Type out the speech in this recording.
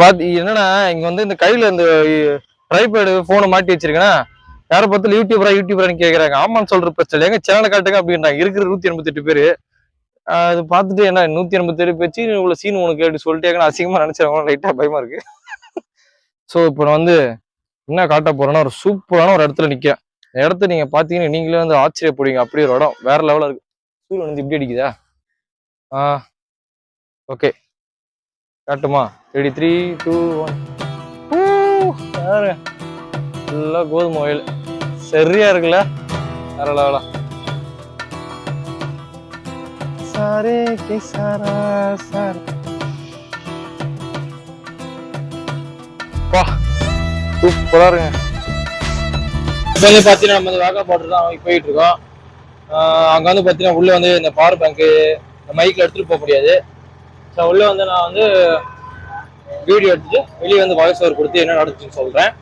என்னன்னா இங்க வந்து இந்த கையில இந்த ட்ரைபேடு போனை மாட்டி வச்சிருக்கேன்னா யாரை பார்த்தாலும் யூடியூபரான்னு கேக்குறாங்க. ஆமான்னு சொல்ற பிரச்சனை எங்க சேனலை காட்டுங்க அப்படின்றாங்க. இருக்கிற 188 பேரு. அது பார்த்துட்டு என்ன 187 பேச்சு இவ்வளவு சீன் உனக்கு கேட்டு சொல்லிட்டே அசிங்கமா நினைச்சவங்க லைட்டா பயமா இருக்கு. ஸோ இப்போ நான் வந்து என்ன காட்ட போறேன்னா ஒரு சூப்பரான ஒரு இடத்துல நிக்க. இடத்த நீங்க பாத்தீங்கன்னா நீங்களே வந்து ஆச்சரியப்படுவீங்க. அப்படி ஒரு இடம் வேற லெவலா இருக்கு. சூரியன் வந்து இப்படி அடிக்குதா? ஓகே காட்டுமா? ரெடி 3 2 1. ஃபுல்லா கோதுமை வயல் சரியா இருக்குல்ல? வேற லெவலா. சாரே கே சாரா சார் வா சூப்பரா இருங்க. இப்போ வந்து பார்த்தீங்கன்னா நம்ம வந்து வாகா பார்டர் தான் போயிட்டு இருக்கோம். அங்கே வந்து பார்த்தீங்கன்னா உள்ள வந்து இந்த பவர் பேங்க்கு மைக்கில் எடுத்துகிட்டு போக முடியாது. ஸோ உள்ள வந்து நான் வந்து வீடியோ எடுத்துட்டு வெளியே வந்து வாய்ஸ் ஓவர் கொடுத்து என்ன நடந்துச்சுன்னு சொல்கிறேன்.